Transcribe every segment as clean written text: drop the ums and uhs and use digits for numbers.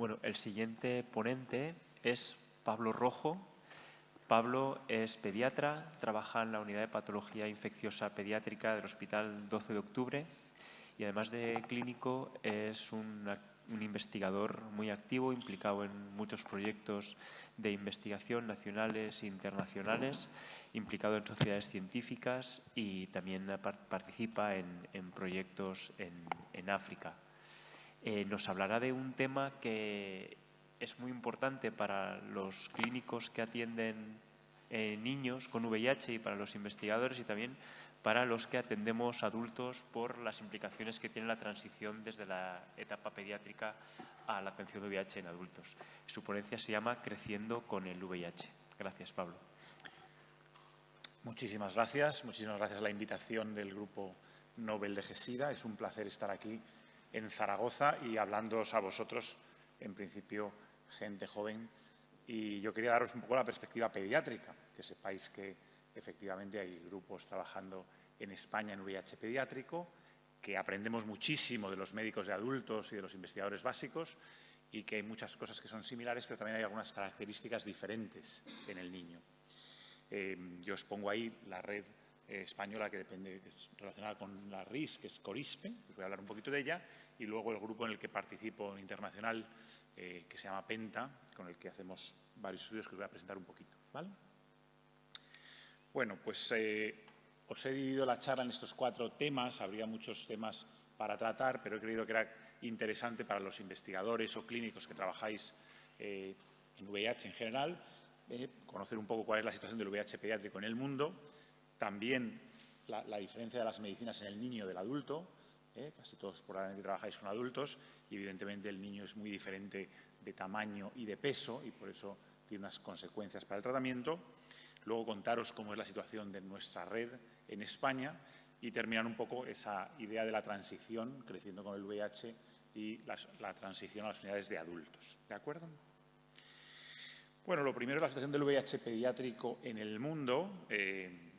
Bueno, el siguiente ponente es Pablo Rojo. Pablo es pediatra, trabaja en la unidad de patología infecciosa pediátrica del Hospital 12 de Octubre y además de clínico es un investigador muy activo, implicado en muchos proyectos de investigación nacionales e internacionales, implicado en sociedades científicas y también participa en proyectos en África. Nos hablará de un tema que es muy importante para los clínicos que atienden niños con VIH y para los investigadores y también para los que atendemos adultos por las implicaciones que tiene la transición desde la etapa pediátrica a la atención de VIH en adultos. Su ponencia se llama Creciendo con el VIH. Gracias, Pablo. Muchísimas gracias a la invitación del Grupo Nobel de GESIDA. Es un placer estar aquí en Zaragoza y hablándoos a vosotros, en principio, gente joven. Y yo quería daros un poco la perspectiva pediátrica, que sepáis que efectivamente hay grupos trabajando en España en VIH pediátrico, que aprendemos muchísimo de los médicos de adultos y de los investigadores básicos y que hay muchas cosas que son similares, pero también hay algunas características diferentes en el niño. Yo os pongo ahí la red española que es relacionada con la RIS, que es CORISPE, os voy a hablar un poquito de ella, y luego el grupo en el que participo internacional, que se llama PENTA, con el que hacemos varios estudios que os voy a presentar un poquito, ¿vale? Bueno, pues os he dividido la charla en estos 4 temas. Habría muchos temas para tratar, pero he creído que era interesante para los investigadores o clínicos que trabajáis en VIH en general, conocer un poco cuál es la situación del VIH pediátrico en el mundo, también la diferencia de las medicinas en el niño y del adulto. Casi todos probablemente trabajáis con adultos y evidentemente el niño es muy diferente de tamaño y de peso y por eso tiene unas consecuencias para el tratamiento. Luego contaros cómo es la situación de nuestra red en España y terminar un poco esa idea de la transición, creciendo con el VIH y la transición a las unidades de adultos. ¿De acuerdo? Bueno, lo primero es la situación del VIH pediátrico en el mundo.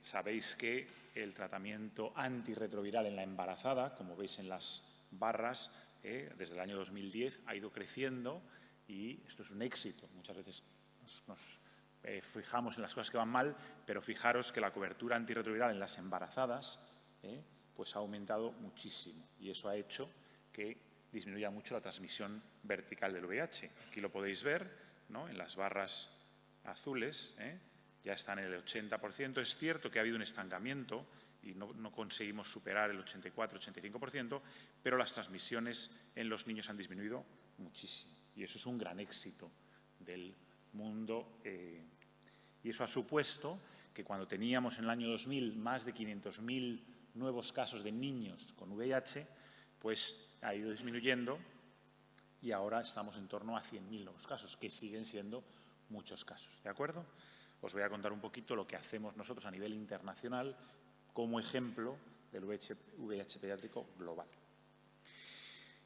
Sabéis que el tratamiento antirretroviral en la embarazada, como veis en las barras, desde el año 2010 ha ido creciendo y esto es un éxito. Muchas veces nos fijamos en las cosas que van mal, pero fijaros que la cobertura antirretroviral en las embarazadas pues ha aumentado muchísimo y eso ha hecho que disminuya mucho la transmisión vertical del VIH. Aquí lo podéis ver, ¿no? En las barras azules, ya están en el 80%. Es cierto que ha habido un estancamiento y no conseguimos superar el 84-85%, pero las transmisiones en los niños han disminuido muchísimo y eso es un gran éxito del mundo y eso ha supuesto que cuando teníamos en el año 2000 más de 500.000 nuevos casos de niños con VIH, pues ha ido disminuyendo y ahora estamos en torno a 100.000 nuevos casos, que siguen siendo muchos casos, ¿de acuerdo? Os voy a contar un poquito lo que hacemos nosotros a nivel internacional como ejemplo del VIH pediátrico global.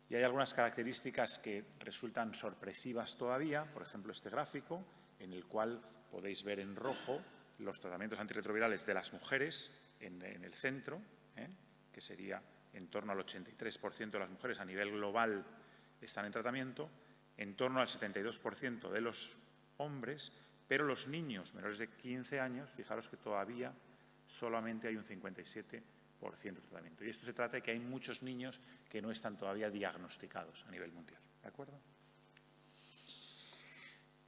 Y hay algunas características que resultan sorpresivas todavía, por ejemplo este gráfico, en el cual podéis ver en rojo los tratamientos antirretrovirales de las mujeres en el centro, que sería en torno al 83% de las mujeres a nivel global están en tratamiento, en torno al 72% de los hombres, pero los niños menores de 15 años, fijaros que todavía solamente hay un 57% de tratamiento. Y esto se trata de que hay muchos niños que no están todavía diagnosticados a nivel mundial, ¿de acuerdo?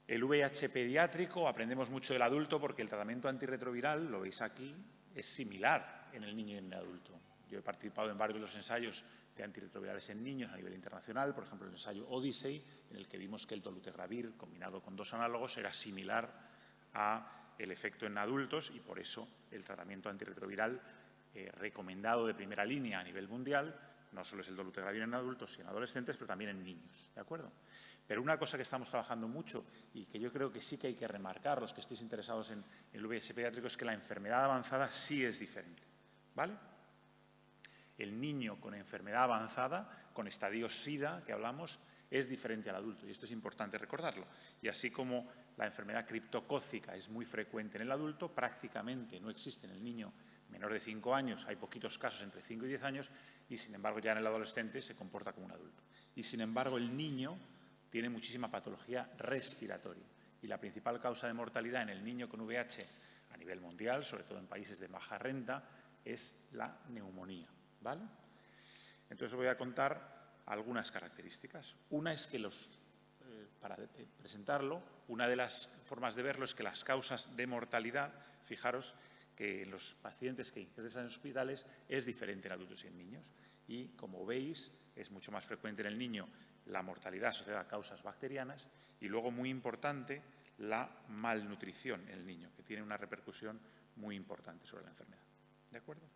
El VIH pediátrico, aprendemos mucho del adulto porque el tratamiento antirretroviral, lo veis aquí, es similar en el niño y en el adulto. Yo he participado en varios de los ensayos de antirretrovirales en niños a nivel internacional, por ejemplo el ensayo Odyssey, en el que vimos que el dolutegravir combinado con 2 análogos era similar al efecto en adultos y por eso el tratamiento antirretroviral recomendado de primera línea a nivel mundial no solo es el dolutegravir en adultos y en adolescentes, pero también en niños, ¿de acuerdo? Pero una cosa que estamos trabajando mucho y que yo creo que sí que hay que remarcar, los que estéis interesados en el VIH pediátrico, es que la enfermedad avanzada sí es diferente, ¿vale? El niño con enfermedad avanzada, con estadio SIDA, que hablamos, es diferente al adulto y esto es importante recordarlo. Y así como la enfermedad criptocócica es muy frecuente en el adulto, prácticamente no existe en el niño menor de 5 años, hay poquitos casos entre 5 y 10 años y sin embargo ya en el adolescente se comporta como un adulto. Y sin embargo el niño tiene muchísima patología respiratoria. Y la principal causa de mortalidad en el niño con VIH a nivel mundial, sobre todo en países de baja renta, es la neumonía, ¿vale? Entonces os voy a contar algunas características. Una es que para presentarlo, una de las formas de verlo es que las causas de mortalidad, fijaros que en los pacientes que ingresan en hospitales es diferente en adultos y en niños. Y, como veis, es mucho más frecuente en el niño la mortalidad asociada a causas bacterianas y luego, muy importante, la malnutrición en el niño, que tiene una repercusión muy importante sobre la enfermedad. ¿De acuerdo?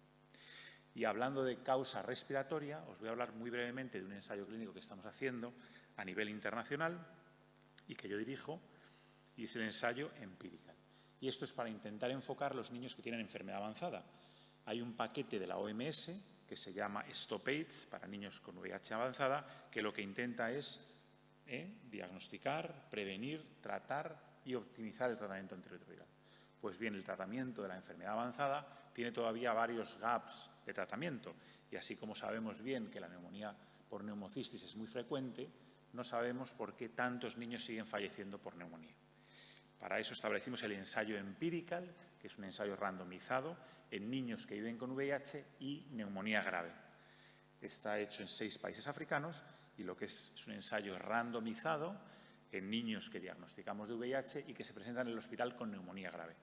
Y hablando de causa respiratoria, os voy a hablar muy brevemente de un ensayo clínico que estamos haciendo a nivel internacional y que yo dirijo, y es el ensayo Empirical. Y esto es para intentar enfocar los niños que tienen enfermedad avanzada. Hay un paquete de la OMS que se llama Stop AIDS para niños con VIH avanzada, que lo que intenta es diagnosticar, prevenir, tratar y optimizar el tratamiento antirretroviral. Pues bien, el tratamiento de la enfermedad avanzada tiene todavía varios gaps de tratamiento y así como sabemos bien que la neumonía por neumocistis es muy frecuente, no sabemos por qué tantos niños siguen falleciendo por neumonía. Para eso establecimos el ensayo Empirical, que es un ensayo randomizado en niños que viven con VIH y neumonía grave. Está hecho en 6 países africanos y lo que es un ensayo randomizado en niños que diagnosticamos de VIH y que se presentan en el hospital con neumonía grave.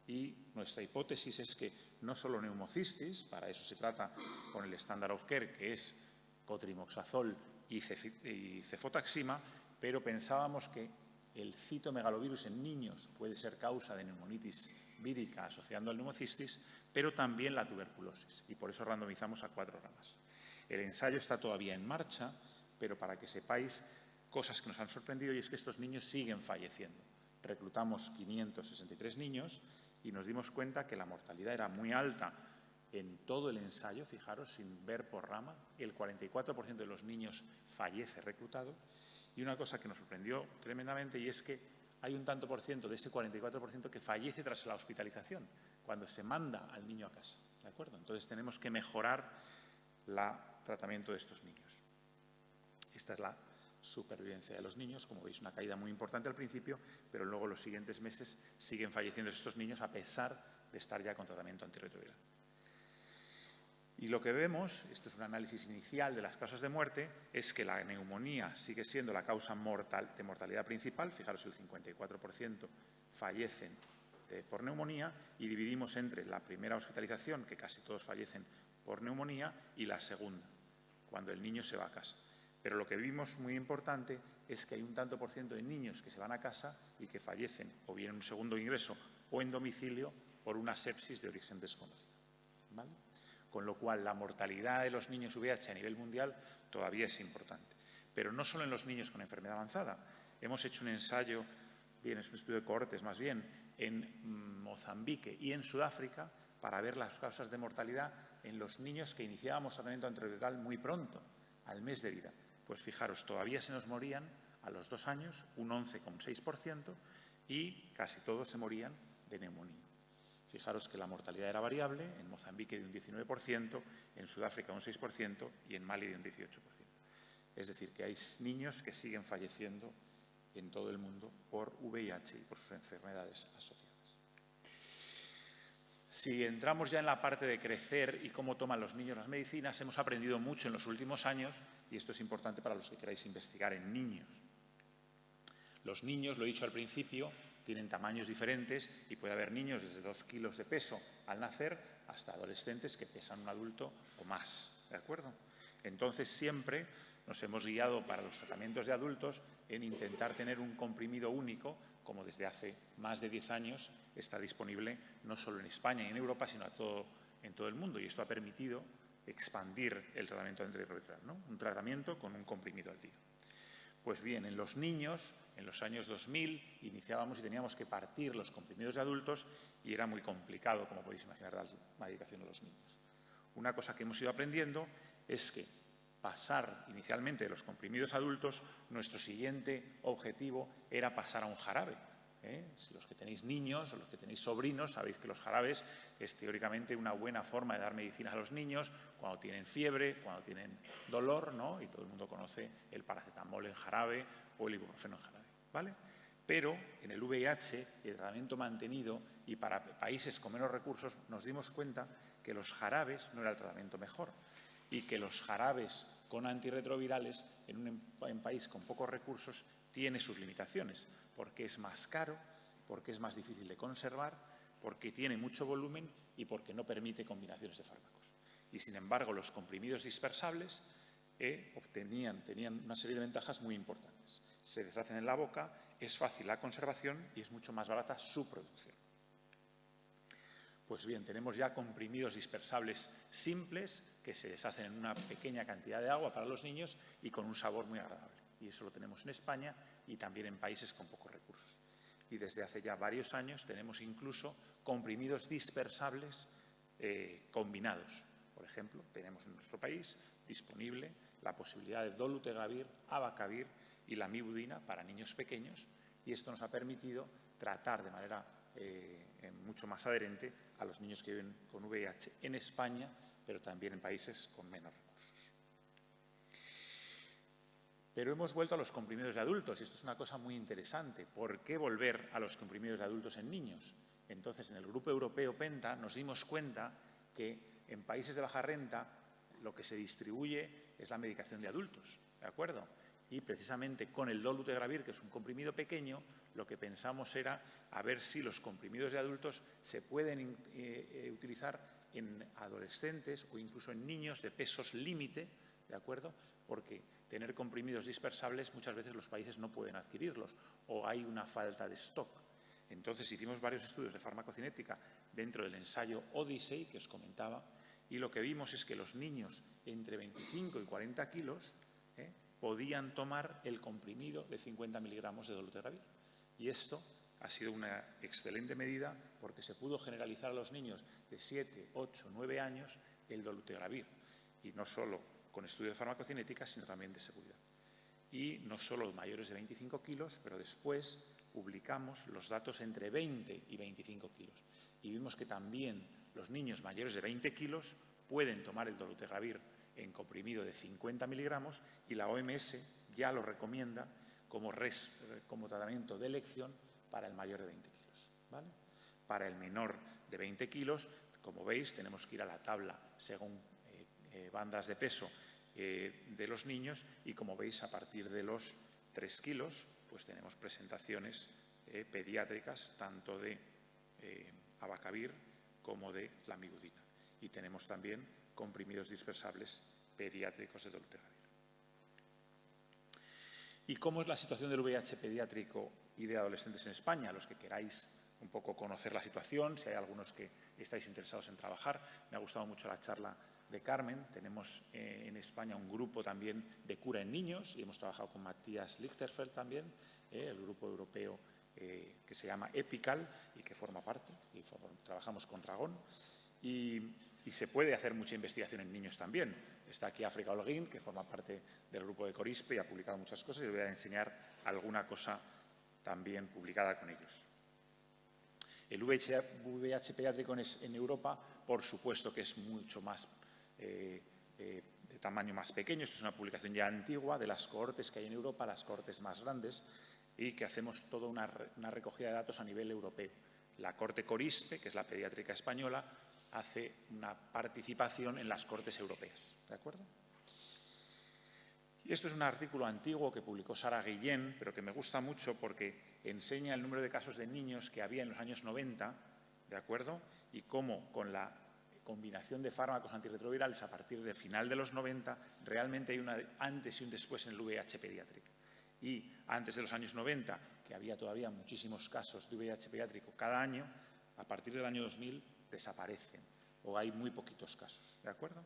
Y nuestra hipótesis es que no solo neumocistis, para eso se trata con el standard of care, que es cotrimoxazol y cefotaxima, pero pensábamos que el citomegalovirus en niños puede ser causa de neumonitis vírica asociando al neumocistis, pero también la tuberculosis, y por eso randomizamos a 4 ramas. El ensayo está todavía en marcha, pero para que sepáis cosas que nos han sorprendido, y es que estos niños siguen falleciendo. Reclutamos 563 niños y nos dimos cuenta que la mortalidad era muy alta en todo el ensayo, fijaros, sin ver por rama. El 44% de los niños fallece reclutado. Y una cosa que nos sorprendió tremendamente, y es que hay un tanto por ciento de ese 44% que fallece tras la hospitalización, cuando se manda al niño a casa. ¿De acuerdo? Entonces tenemos que mejorar el tratamiento de estos niños. Esta es la supervivencia de los niños. Como veis, una caída muy importante al principio, pero luego los siguientes meses siguen falleciendo estos niños a pesar de estar ya con tratamiento antirretroviral. Y lo que vemos, esto es un análisis inicial de las causas de muerte, es que la neumonía sigue siendo la causa de mortalidad principal. Fijaros, el 54% fallecen por neumonía, y dividimos entre la primera hospitalización, que casi todos fallecen por neumonía, y la segunda, cuando el niño se va a casa. Pero lo que vimos muy importante es que hay un tanto por ciento de niños que se van a casa y que fallecen o bien en un segundo ingreso o en domicilio por una sepsis de origen desconocido. ¿Vale? Con lo cual, la mortalidad de los niños VIH a nivel mundial todavía es importante. Pero no solo en los niños con enfermedad avanzada. Hemos hecho un ensayo, bien, es un estudio de cohortes más bien, en Mozambique y en Sudáfrica para ver las causas de mortalidad en los niños que iniciábamos tratamiento antirretroviral muy pronto, al mes de vida. Pues fijaros, todavía se nos morían a los 2 años, un 11,6%, y casi todos se morían de neumonía. Fijaros que la mortalidad era variable, en Mozambique de un 19%, en Sudáfrica un 6% y en Mali de un 18%. Es decir, que hay niños que siguen falleciendo en todo el mundo por VIH y por sus enfermedades asociadas. Si entramos ya en la parte de crecer y cómo toman los niños las medicinas, hemos aprendido mucho en los últimos años y esto es importante para los que queráis investigar en niños. Los niños, lo he dicho al principio, tienen tamaños diferentes y puede haber niños desde 2 kilos de peso al nacer hasta adolescentes que pesan un adulto o más, ¿de acuerdo? Entonces siempre nos hemos guiado para los tratamientos de adultos en intentar tener un comprimido único, como desde hace más de 10 años está disponible no solo en España y en Europa, sino en todo el mundo. Y esto ha permitido expandir el tratamiento antirretroviral, ¿no? Un tratamiento con un comprimido al día. Pues bien, en los niños, en los años 2000, iniciábamos y teníamos que partir los comprimidos de adultos y era muy complicado, como podéis imaginar, dar medicación a los niños. Una cosa que hemos ido aprendiendo es que pasar inicialmente de los comprimidos adultos, nuestro siguiente objetivo era pasar a un jarabe. Si los que tenéis niños o los que tenéis sobrinos, sabéis que los jarabes es teóricamente una buena forma de dar medicinas a los niños cuando tienen fiebre, cuando tienen dolor, ¿no? Y todo el mundo conoce el paracetamol en jarabe o el ibuprofeno en jarabe, ¿vale? Pero en el VIH, el tratamiento mantenido, y para países con menos recursos, nos dimos cuenta que los jarabes no era el tratamiento mejor y que los jarabes con antirretrovirales en un país con pocos recursos tiene sus limitaciones, porque es más caro, porque es más difícil de conservar, porque tiene mucho volumen y porque no permite combinaciones de fármacos. Y, sin embargo, los comprimidos dispersables tenían una serie de ventajas muy importantes. Se deshacen en la boca, es fácil la conservación y es mucho más barata su producción. Pues bien, tenemos ya comprimidos dispersables simples que se deshacen en una pequeña cantidad de agua para los niños y con un sabor muy agradable. Y eso lo tenemos en España y también en países con pocos recursos. Y desde hace ya varios años tenemos incluso comprimidos dispersables combinados. Por ejemplo, tenemos en nuestro país disponible la posibilidad de dolutegravir, abacavir y lamivudina para niños pequeños, y esto nos ha permitido tratar de manera mucho más adherente a los niños que viven con VIH en España, pero también en países con menos recursos. Pero hemos vuelto a los comprimidos de adultos, y esto es una cosa muy interesante. ¿Por qué volver a los comprimidos de adultos en niños? Entonces, en el grupo europeo PENTA nos dimos cuenta que en países de baja renta lo que se distribuye es la medicación de adultos, ¿de acuerdo? Y precisamente con el dolutegravir, que es un comprimido pequeño, lo que pensamos era a ver si los comprimidos de adultos se pueden utilizar en adolescentes o incluso en niños de pesos límite, ¿de acuerdo? Porque tener comprimidos dispersables muchas veces los países no pueden adquirirlos o hay una falta de stock. Entonces hicimos varios estudios de farmacocinética dentro del ensayo Odyssey que os comentaba, y lo que vimos es que los niños entre 25 y 40 kilos podían tomar el comprimido de 50 miligramos de dolutegravir. Y esto ha sido una excelente medida porque se pudo generalizar a los niños de 7, 8, 9 años el dolutegravir, y no solo con estudios de farmacocinética, sino también de seguridad. Y no solo los mayores de 25 kilos, pero después publicamos los datos entre 20 y 25 kilos. Y vimos que también los niños mayores de 20 kilos pueden tomar el dolutegravir en comprimido de 50 miligramos y la OMS ya lo recomienda como tratamiento de elección para el mayor de 20 kilos, ¿vale? Para el menor de 20 kilos, como veis, tenemos que ir a la tabla según bandas de peso de los niños, y como veis, a partir de los 3 kilos, pues tenemos presentaciones pediátricas tanto de abacavir como de lamivudina. Y tenemos también comprimidos dispersables pediátricos de dolutegravir. ¿Y cómo es la situación del VIH pediátrico y de adolescentes en España? Los que queráis un poco conocer la situación, si hay algunos que estáis interesados en trabajar. Me ha gustado mucho la charla de Carmen. Tenemos en España un grupo también de cura en niños y hemos trabajado con Matías Lichterfeld también, el grupo europeo que se llama EPICAL y que forma parte, y trabajamos con Dragón. Y se puede hacer mucha investigación en niños también. Está aquí África Holguín, que forma parte del grupo de Corispe y ha publicado muchas cosas, y os voy a enseñar alguna cosa también publicada con ellos. El VIH pediátrico en Europa, por supuesto que es mucho más de tamaño más pequeño. Esto es una publicación ya antigua de las cohortes que hay en Europa, las cohortes más grandes, y que hacemos toda una recogida de datos a nivel europeo. La cohorte Corispe, que es la pediátrica española, hace una participación en las cortes europeas, ¿de acuerdo? Y esto es un artículo antiguo que publicó Sara Guillén, pero que me gusta mucho porque enseña el número de casos de niños que había en los años 90, ¿de acuerdo? Y cómo con la combinación de fármacos antirretrovirales a partir del final de los 90, realmente hay un antes y un después en el VIH pediátrico. Y antes de los años 90, que había todavía muchísimos casos de VIH pediátrico cada año, a partir del año 2000 desaparecen o hay muy poquitos casos, ¿de acuerdo?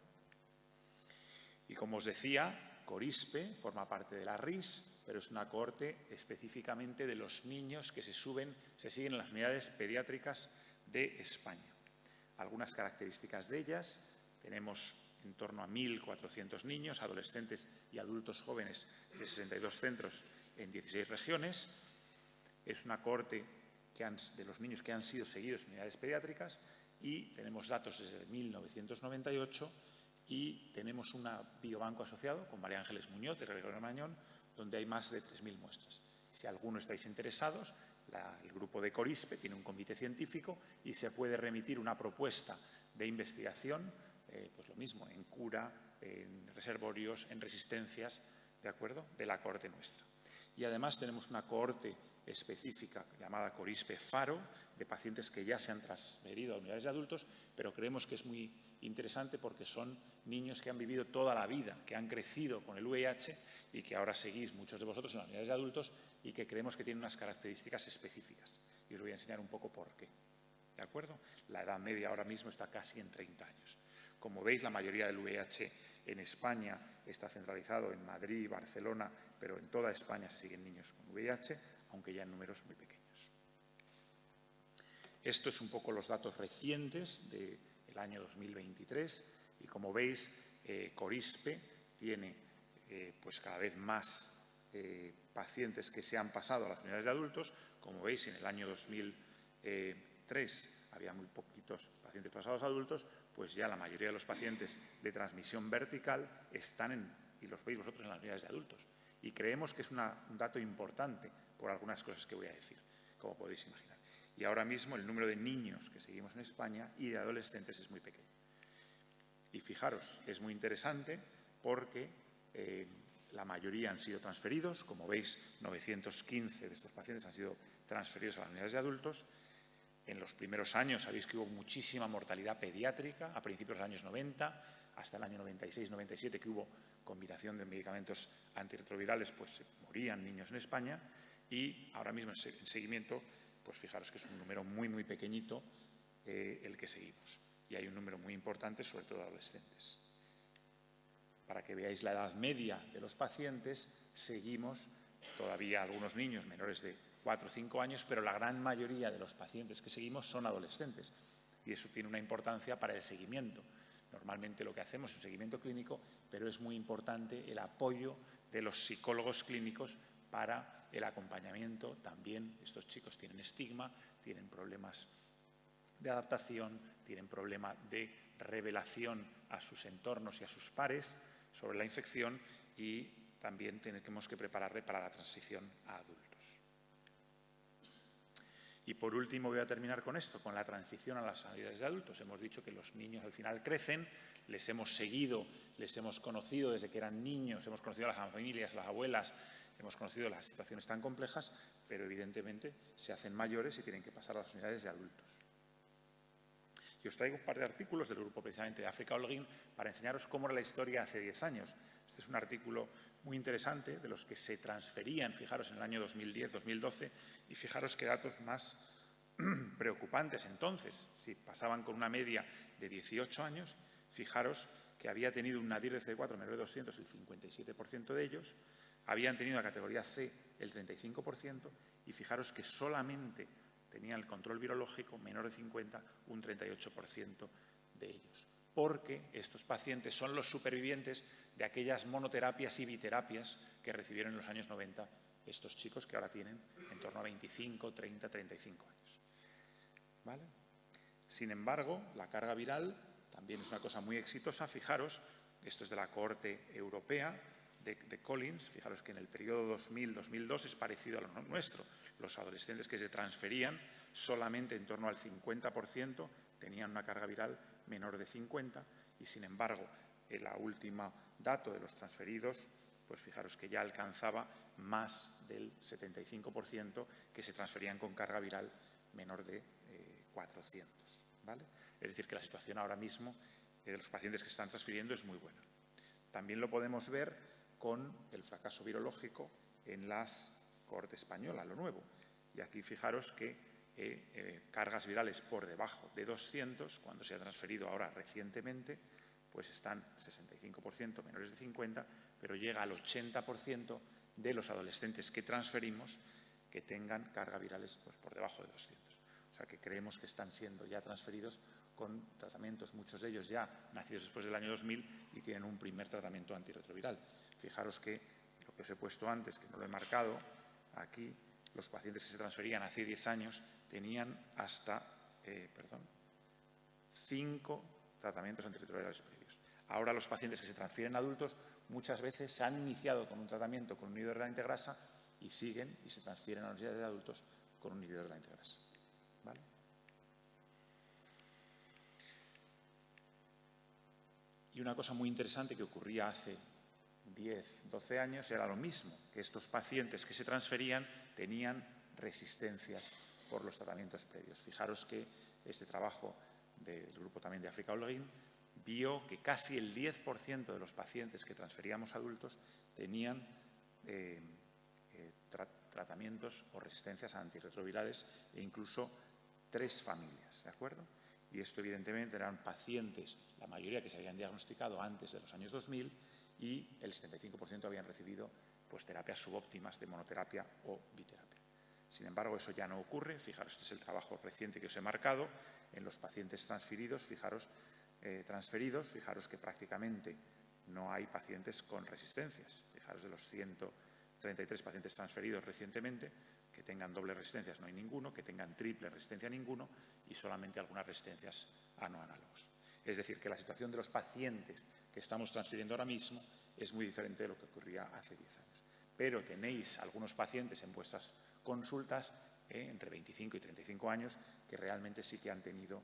Y como os decía, Corispe forma parte de la RIS, pero es una cohorte específicamente de los niños que se siguen en las unidades pediátricas de España. Algunas características de ellas: tenemos en torno a 1.400 niños, adolescentes y adultos jóvenes de 62 centros en 16 regiones. Es una cohorte de los niños que han sido seguidos en unidades pediátricas, y tenemos datos desde 1998 y tenemos un biobanco asociado con María Ángeles Muñoz de Gregorio Marañón donde hay más de 3.000 muestras. Si alguno estáis interesados, el grupo de Corispe tiene un comité científico y se puede remitir una propuesta de investigación, pues lo mismo, en cura, en reservorios, en resistencias, ¿de acuerdo?, de la cohorte nuestra. Y además tenemos una cohorte específica llamada Corispe Faro, de pacientes que ya se han transferido a unidades de adultos, pero creemos que es muy interesante porque son niños que han vivido toda la vida, que han crecido con el VIH y que ahora seguís muchos de vosotros en las unidades de adultos y que creemos que tienen unas características específicas. Y os voy a enseñar un poco por qué. ¿De acuerdo? La edad media ahora mismo está casi en 30 años. Como veis, la mayoría del VIH en España está centralizado en Madrid, Barcelona, pero en toda España se siguen niños con VIH, aunque ya en números muy pequeños. Esto es un poco los datos recientes del año 2023 y, como veis, Corispe tiene pues cada vez más pacientes que se han pasado a las unidades de adultos. Como veis, en el año 2003 había muy poquitos pacientes pasados a adultos, pues ya la mayoría de los pacientes de transmisión vertical están y los veis vosotros en las unidades de adultos. Y creemos que es un dato importante por algunas cosas que voy a decir, como podéis imaginar. Y ahora mismo el número de niños que seguimos en España y de adolescentes es muy pequeño. Y fijaros, es muy interesante porque la mayoría han sido transferidos. Como veis, 915 de estos pacientes han sido transferidos a las unidades de adultos. En los primeros años sabéis que hubo muchísima mortalidad pediátrica, a principios de los años 90, hasta el año 96-97, que hubo combinación de medicamentos antirretrovirales, pues se morían niños en España. Y ahora mismo en seguimiento, pues fijaros que es un número muy, muy pequeñito el que seguimos. Y hay un número muy importante, sobre todo de adolescentes. Para que veáis la edad media de los pacientes, seguimos todavía algunos niños menores de 4 o 5 años, pero la gran mayoría de los pacientes que seguimos son adolescentes. Y eso tiene una importancia para el seguimiento. Normalmente lo que hacemos es un seguimiento clínico, pero es muy importante el apoyo de los psicólogos clínicos para el acompañamiento. También estos chicos tienen estigma, tienen problemas de adaptación, tienen problemas de revelación a sus entornos y a sus pares sobre la infección y también tenemos que prepararle para la transición a adultos. Y por último voy a terminar con esto, con la transición a las unidades de adultos. Hemos dicho que los niños al final crecen, les hemos seguido, les hemos conocido desde que eran niños, hemos conocido a las familias, a las abuelas, hemos conocido las situaciones tan complejas, pero evidentemente se hacen mayores y tienen que pasar a las unidades de adultos. Y os traigo un par de artículos del grupo precisamente de África Holguín para enseñaros cómo era la historia hace 10 años. Este es un artículo muy interesante de los que se transferían, fijaros, en el año 2010-2012, y fijaros qué datos más preocupantes entonces. Si pasaban con una media de 18 años, fijaros que había tenido un nadir de CD4 menor de 200 el 57% de ellos, habían tenido la categoría C el 35%, y fijaros que solamente tenían el control virológico menor de 50, un 38% de ellos. Porque estos pacientes son los supervivientes de aquellas monoterapias y biterapias que recibieron en los años 90 estos chicos que ahora tienen en torno a 25, 30, 35 años. ¿Vale? Sin embargo, la carga viral también es una cosa muy exitosa. Fijaros, esto es de la cohorte europea de Collins, fijaros que en el periodo 2000-2002 es parecido a lo nuestro. Los adolescentes que se transferían, solamente en torno al 50% tenían una carga viral menor de 50 y, sin embargo, el último dato de los transferidos, pues fijaros que ya alcanzaba más del 75% que se transferían con carga viral menor de 400. ¿Vale? Es decir, que la situación ahora mismo de los pacientes que se están transfiriendo es muy buena. También lo podemos ver con el fracaso virológico en las cohorte española, lo nuevo. Y aquí fijaros que cargas virales por debajo de 200, cuando se ha transferido ahora recientemente, pues están 65% menores de 50, pero llega al 80% de los adolescentes que transferimos que tengan cargas virales pues, por debajo de 200. O sea que creemos que están siendo ya transferidos con tratamientos, muchos de ellos ya nacidos después del año 2000 y tienen un primer tratamiento antirretroviral. Fijaros que lo que os he puesto antes, que no lo he marcado, aquí los pacientes que se transferían hace 10 años tenían hasta 5 tratamientos antirretrovirales previos. Ahora los pacientes que se transfieren a adultos muchas veces se han iniciado con un tratamiento con un inhibidor de la integrasa y siguen y se transfieren a las unidades de adultos con un inhibidor de la integrasa. ¿Vale? Y una cosa muy interesante que ocurría hace 10, 12 años era lo mismo, que estos pacientes que se transferían tenían resistencias por los tratamientos previos. Fijaros que este trabajo del grupo también de África Holguín vio que casi el 10% de los pacientes que transferíamos a adultos tenían tratamientos o resistencias a antirretrovirales e incluso 3 familias, ¿de acuerdo? Y esto evidentemente eran pacientes, la mayoría que se habían diagnosticado antes de los años 2000 y el 75% habían recibido pues, terapias subóptimas de monoterapia o biterapia. Sin embargo, eso ya no ocurre. Fijaros, este es el trabajo reciente que os he marcado. En los pacientes transferidos, fijaros que prácticamente no hay pacientes con resistencias. Fijaros, de los 133 pacientes transferidos recientemente, que tengan doble resistencias no hay ninguno, que tengan triple resistencia ninguno y solamente algunas resistencias a no análogos. Es decir, que la situación de los pacientes que estamos transfiriendo ahora mismo es muy diferente de lo que ocurría hace 10 años. Pero tenéis algunos pacientes en vuestras consultas entre 25 y 35 años que realmente sí que han tenido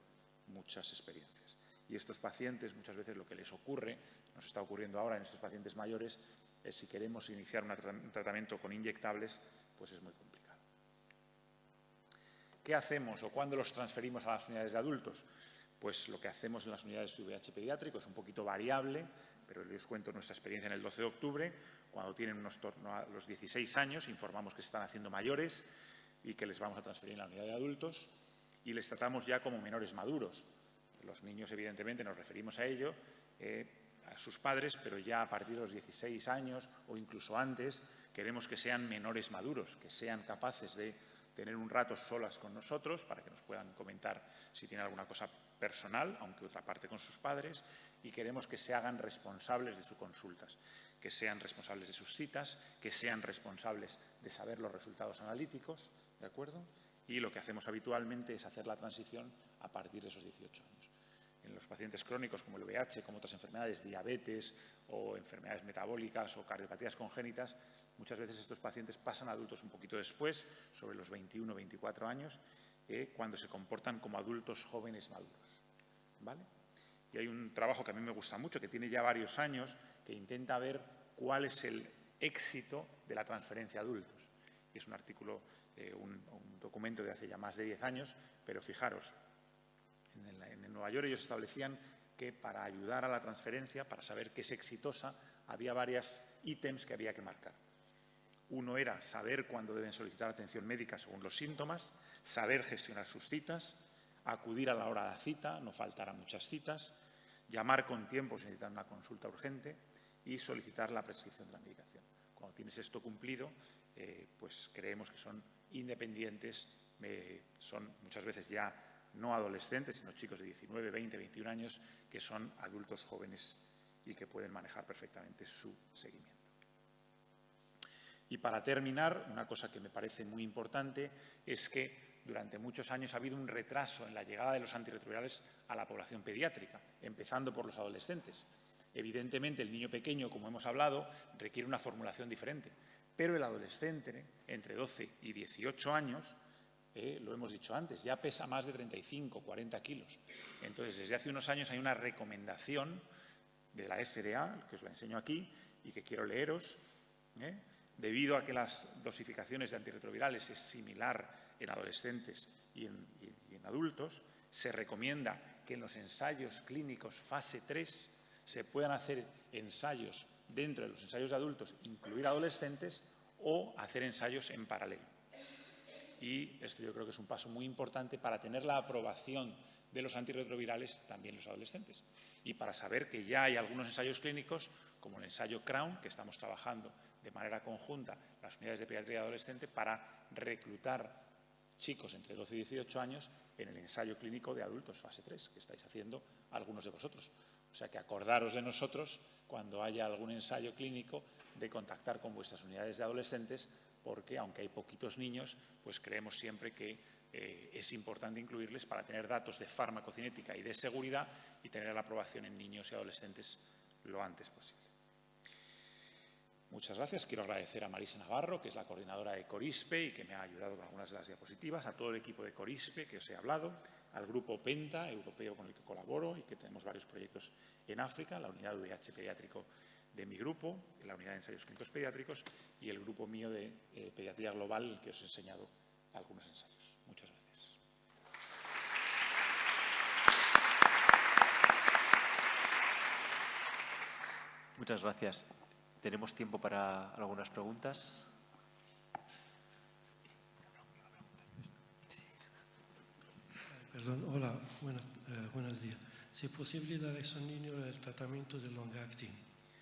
muchas experiencias. Y estos pacientes muchas veces lo que les ocurre, nos está ocurriendo ahora en estos pacientes mayores, es si queremos iniciar un tratamiento con inyectables, pues es muy complicado. ¿Qué hacemos o cuándo los transferimos a las unidades de adultos? Pues lo que hacemos en las unidades de VIH pediátrico es un poquito variable, pero yo os cuento nuestra experiencia en el 12 de octubre. Cuando tienen unos torno a los 16 años, informamos que se están haciendo mayores y que les vamos a transferir en la unidad de adultos y les tratamos ya como menores maduros. Los niños, evidentemente, nos referimos a ello, a sus padres, pero ya a partir de los 16 años o incluso antes, queremos que sean menores maduros, que sean capaces de tener un rato solas con nosotros para que nos puedan comentar si tienen alguna cosa personal, aunque otra parte con sus padres, y queremos que se hagan responsables de sus consultas, que sean responsables de sus citas, que sean responsables de saber los resultados analíticos, ¿de acuerdo? Y lo que hacemos habitualmente es hacer la transición a partir de esos 18 años. En los pacientes crónicos como el VIH, como otras enfermedades, diabetes o enfermedades metabólicas o cardiopatías congénitas, muchas veces estos pacientes pasan a adultos un poquito después, sobre los 21 o 24 años, cuando se comportan como adultos jóvenes maduros, ¿vale? Y hay un trabajo que a mí me gusta mucho, que tiene ya varios años, que intenta ver cuál es el éxito de la transferencia a adultos. Y es un artículo, un documento de hace ya más de 10 años, pero fijaros, en Nueva York ellos establecían que para ayudar a la transferencia, para saber que es exitosa, había varios ítems que había que marcar. Uno era saber cuándo deben solicitar atención médica según los síntomas, saber gestionar sus citas, acudir a la hora de la cita, no faltar a muchas citas, llamar con tiempo si necesitan una consulta urgente y solicitar la prescripción de la medicación. Cuando tienes esto cumplido, pues creemos que son independientes, son muchas veces ya no adolescentes, sino chicos de 19, 20, 21 años que son adultos jóvenes y que pueden manejar perfectamente su seguimiento. Y para terminar, una cosa que me parece muy importante es que durante muchos años ha habido un retraso en la llegada de los antirretrovirales a la población pediátrica, empezando por los adolescentes. Evidentemente, el niño pequeño, como hemos hablado, requiere una formulación diferente, pero el adolescente, entre 12 y 18 años, lo hemos dicho antes, ya pesa más de 35, 40 kilos. Entonces, desde hace unos años hay una recomendación de la FDA, que os la enseño aquí y que quiero leeros, debido a que las dosificaciones de antirretrovirales es similar en adolescentes y en adultos, se recomienda que en los ensayos clínicos fase 3 se puedan hacer ensayos dentro de los ensayos de adultos, incluir adolescentes o hacer ensayos en paralelo. Y esto yo creo que es un paso muy importante para tener la aprobación de los antirretrovirales también en los adolescentes y para saber que ya hay algunos ensayos clínicos, como el ensayo CROWN, que estamos trabajando de manera conjunta las unidades de pediatría adolescente para reclutar chicos entre 12 y 18 años en el ensayo clínico de adultos fase 3, que estáis haciendo algunos de vosotros. O sea que acordaros de nosotros cuando haya algún ensayo clínico de contactar con vuestras unidades de adolescentes, porque aunque hay poquitos niños, pues creemos siempre que es importante incluirles para tener datos de farmacocinética y de seguridad y tener la aprobación en niños y adolescentes lo antes posible. Muchas gracias. Quiero agradecer a Marisa Navarro, que es la coordinadora de Corispe y que me ha ayudado con algunas de las diapositivas, a todo el equipo de Corispe que os he hablado, al grupo PENTA, europeo, con el que colaboro y que tenemos varios proyectos en África, la unidad de VIH pediátrico de mi grupo, la unidad de ensayos clínicos pediátricos y el grupo mío de pediatría global, que os he enseñado algunos ensayos. Muchas gracias. Muchas gracias. ¿Tenemos tiempo para algunas preguntas? Perdón, hola, buenos días. Si es posible dar a esos niños el tratamiento de long acting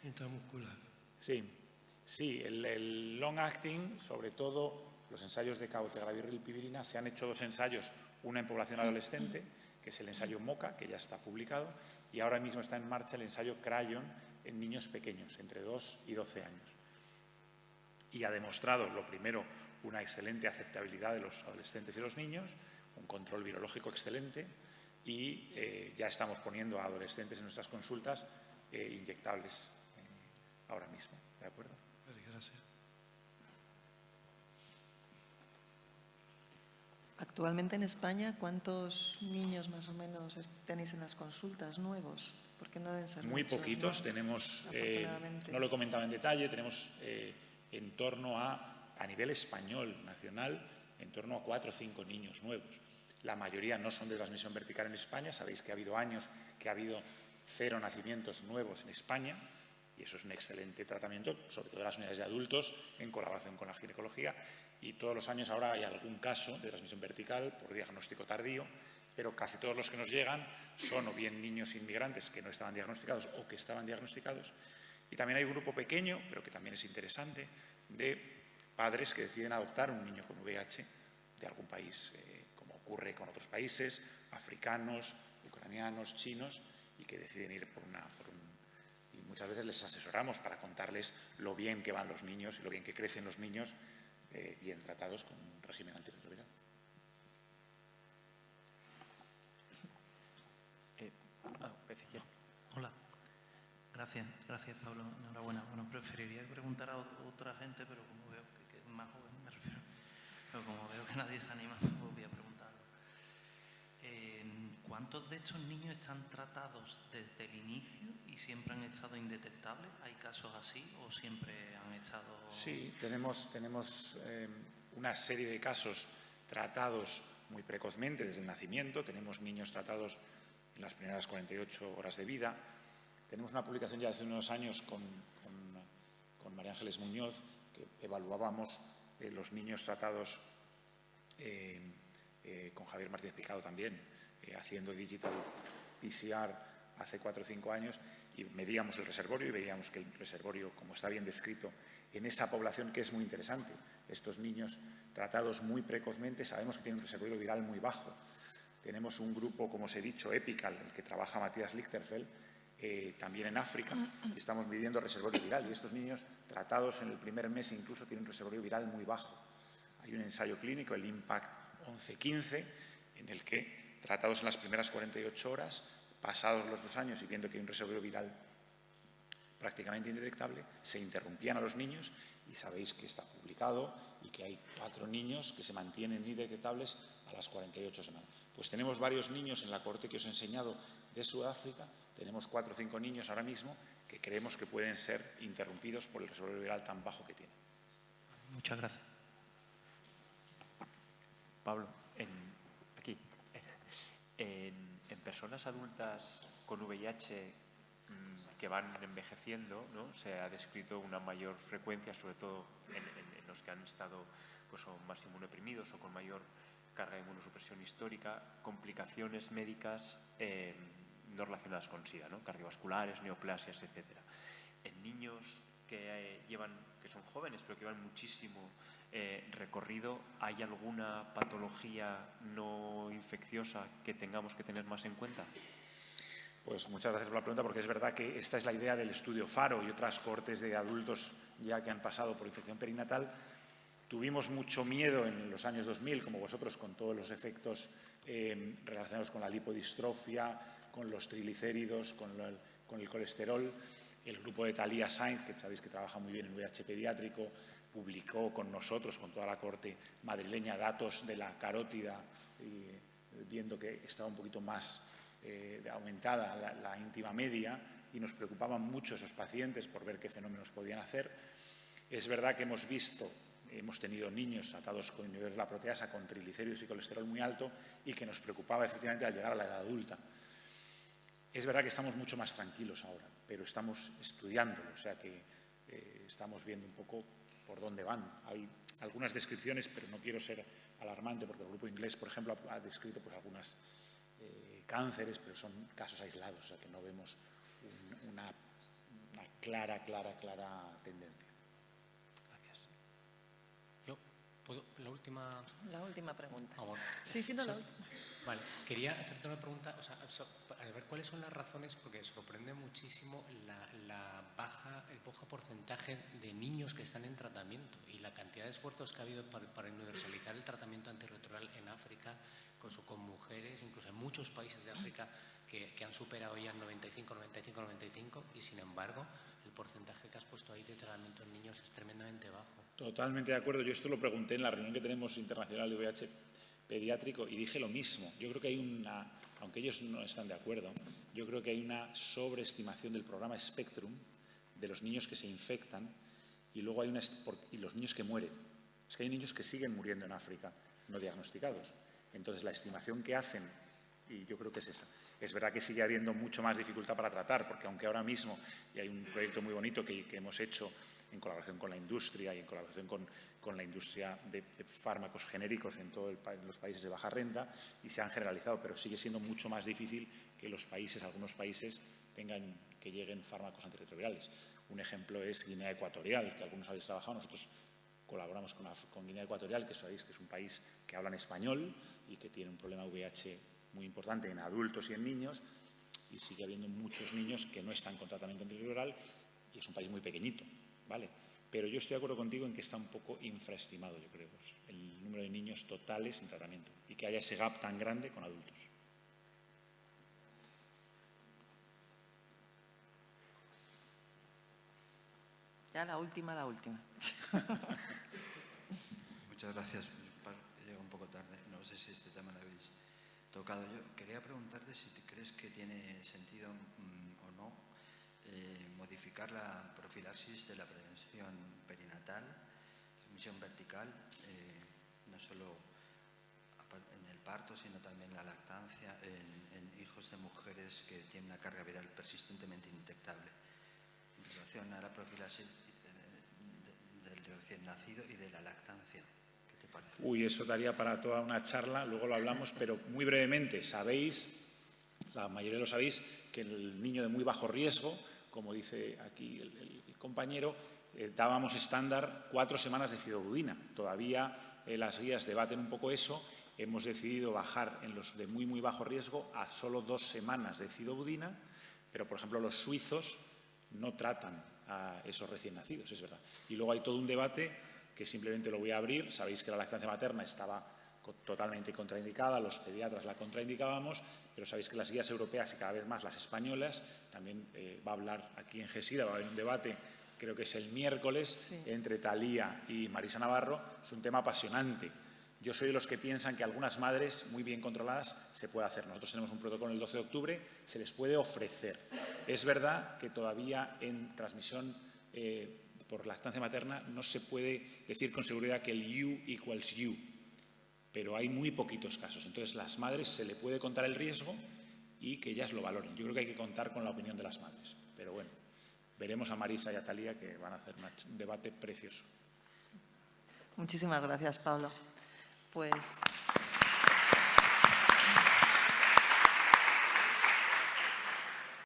intramuscular. Sí, el long acting, sobre todo los ensayos de cabotegravir y pivirina, se han hecho 2 ensayos, una en población adolescente, que es el ensayo MOCA, que ya está publicado, y ahora mismo está en marcha el ensayo CRAYON en niños pequeños, entre 2 y 12 años. Y ha demostrado, lo primero, una excelente aceptabilidad de los adolescentes y los niños, un control virológico excelente y ya estamos poniendo a adolescentes en nuestras consultas inyectables ahora mismo. ¿De acuerdo? Gracias. Actualmente en España, ¿cuántos niños más o menos tenéis en las consultas nuevos? Porque no deben ser muy muchos, poquitos, ¿no? Tenemos, no lo he comentado en detalle, tenemos en torno a nivel español, nacional, en torno a 4 o 5 niños nuevos. La mayoría no son de transmisión vertical en España, sabéis que ha habido años que ha habido 0 nacimientos nuevos en España y eso es un excelente tratamiento, sobre todo en las unidades de adultos, en colaboración con la ginecología. Y todos los años ahora hay algún caso de transmisión vertical por diagnóstico tardío, pero casi todos los que nos llegan son o bien niños inmigrantes que no estaban diagnosticados o que estaban diagnosticados. Y también hay un grupo pequeño, pero que también es interesante, de padres que deciden adoptar un niño con VIH de algún país, como ocurre con otros países, africanos, ucranianos, chinos, y que deciden ir y muchas veces les asesoramos para contarles lo bien que van los niños y lo bien que crecen los niños bien tratados con un régimen antirretroviral. Hola, gracias Pablo, enhorabuena. Bueno, preferiría preguntar a otra gente, pero como veo que es más joven, me refiero, pero como veo que nadie se anima, pues voy a preguntarlo. ¿Cuántos de estos niños están tratados desde el inicio y siempre han estado indetectables? ¿Hay casos así o siempre han estado...? Sí, tenemos una serie de casos tratados muy precozmente desde el nacimiento. Tenemos niños tratados en las primeras 48 horas de vida. Tenemos una publicación ya hace unos años con María Ángeles Muñoz, que evaluábamos los niños tratados con Javier Martínez Picado también, haciendo digital PCR hace 4 o 5 años, y medíamos el reservorio y veíamos que el reservorio, como está bien descrito, en esa población, que es muy interesante, estos niños tratados muy precozmente, sabemos que tienen un reservorio viral muy bajo. Tenemos un grupo, como os he dicho, EPICAL, en el que trabaja Matías Lichterfeld, también en África, y estamos midiendo reservorio viral, y estos niños tratados en el primer mes incluso tienen un reservorio viral muy bajo. Hay un ensayo clínico, el IMPACT 11-15, en el que, tratados en las primeras 48 horas, pasados los 2 años y viendo que hay un reservorio viral prácticamente indetectable, se interrumpían a los niños y sabéis que está publicado y que hay 4 niños que se mantienen indetectables a las 48 semanas. Pues tenemos varios niños en la cohorte que os he enseñado de Sudáfrica, tenemos 4 o 5 niños ahora mismo que creemos que pueden ser interrumpidos por el reservorio viral tan bajo que tienen. Muchas gracias. Pablo, en personas adultas con VIH que van envejeciendo, ¿no? Se ha descrito una mayor frecuencia, sobre todo en los que han estado pues, o más inmunodeprimidos o con mayor carga de inmunosupresión histórica, complicaciones médicas no relacionadas con SIDA, ¿no? Cardiovasculares, neoplasias, etc. En niños que son jóvenes pero que llevan muchísimo recorrido, ¿hay alguna patología no infecciosa que tengamos que tener más en cuenta? Pues muchas gracias por la pregunta, porque es verdad que esta es la idea del estudio FARO y otras cohortes de adultos ya que han pasado por infección perinatal. Tuvimos mucho miedo en los años 2000, como vosotros, con todos los efectos relacionados con la lipodistrofia, con los triglicéridos, con el colesterol. El grupo de Thalía Sainz, que sabéis que trabaja muy bien en VIH pediátrico, publicó con nosotros, con toda la corte madrileña, datos de la carótida, viendo que estaba un poquito más aumentada la íntima media, y nos preocupaban mucho esos pacientes por ver qué fenómenos podían hacer. Es verdad que hemos tenido niños tratados con inhibidores de la proteasa con triglicéridos y colesterol muy alto y que nos preocupaba efectivamente al llegar a la edad adulta. Es verdad que estamos mucho más tranquilos ahora, pero estamos estudiándolo, o sea que estamos viendo un poco por dónde van. Hay algunas descripciones, pero no quiero ser alarmante porque el grupo inglés, por ejemplo, ha descrito pues, algunos cánceres, pero son casos aislados, o sea que no vemos una clara tendencia. Gracias. Yo puedo, la última pregunta. Amor. Sí, no, la última. Vale, quería hacerte una pregunta, o sea, a ver cuáles son las razones, porque sorprende muchísimo el bajo porcentaje de niños que están en tratamiento y la cantidad de esfuerzos que ha habido para universalizar el tratamiento antirretroviral en África, con mujeres, incluso en muchos países de África que han superado ya el 95, y sin embargo el porcentaje que has puesto ahí de tratamiento en niños es tremendamente bajo. Totalmente de acuerdo. Yo esto lo pregunté en la reunión que tenemos internacional de VIH pediátrico y dije lo mismo. Yo creo que hay aunque ellos no están de acuerdo, yo creo que hay una sobreestimación del programa Spectrum de los niños que se infectan y luego hay y los niños que mueren. Es que hay niños que siguen muriendo en África no diagnosticados. Entonces la estimación que hacen, y yo creo que es esa. Es verdad que sigue habiendo mucho más dificultad para tratar, porque aunque ahora mismo, y hay un proyecto muy bonito que hemos hecho en colaboración con la industria y en colaboración con la industria de fármacos genéricos en todos los países de baja renta, y se han generalizado, pero sigue siendo mucho más difícil que algunos países que lleguen fármacos antirretrovirales. Un ejemplo es Guinea Ecuatorial, que algunos habéis trabajado. Nosotros colaboramos con Guinea Ecuatorial, que sabéis que es un país que habla en español y que tiene un problema VIH muy importante en adultos y en niños, y sigue habiendo muchos niños que no están con tratamiento antirretroviral, y es un país muy pequeñito, ¿vale? Pero yo estoy de acuerdo contigo en que está un poco infraestimado, yo creo, el número de niños totales sin tratamiento y que haya ese gap tan grande con adultos. Ya la última. Muchas gracias. Llega un poco tarde, no sé si este tema lo habéis tocado. Yo quería preguntarte si crees que tiene sentido o no modificar la profilaxis de la prevención perinatal, transmisión vertical, no solo en el parto, sino también en la lactancia, en hijos de mujeres que tienen una carga viral persistentemente indetectable, en relación a la profilaxis del recién nacido y de la lactancia. ¿Qué te parece? Uy, eso daría para toda una charla, luego lo hablamos, pero muy brevemente. Sabéis, la mayoría lo sabéis, que el niño de muy bajo riesgo, como dice aquí el compañero, dábamos estándar 4 semanas de cidobudina. Todavía las guías debaten un poco eso. Hemos decidido bajar en los de muy bajo riesgo a solo 2 semanas de cidobudina, pero por ejemplo los suizos no tratan a esos recién nacidos, es verdad. Y luego hay todo un debate que simplemente lo voy a abrir. Sabéis que la lactancia materna estaba totalmente contraindicada, los pediatras la contraindicábamos, pero sabéis que las guías europeas y cada vez más las españolas, también va a hablar aquí en GESIDA, va a haber un debate, creo que es el miércoles, sí, entre Thalía y Marisa Navarro. Es un tema apasionante. Yo soy de los que piensan que algunas madres muy bien controladas se puede hacer. Nosotros tenemos un protocolo el 12 de octubre, se les puede ofrecer. Es verdad que todavía en transmisión por lactancia materna no se puede decir con seguridad que el U equals U, pero hay muy poquitos casos. Entonces, las madres se le puede contar el riesgo y que ellas lo valoren. Yo creo que hay que contar con la opinión de las madres. Pero bueno, veremos a Marisa y a Thalía, que van a hacer un debate precioso. Muchísimas gracias, Pablo. Pues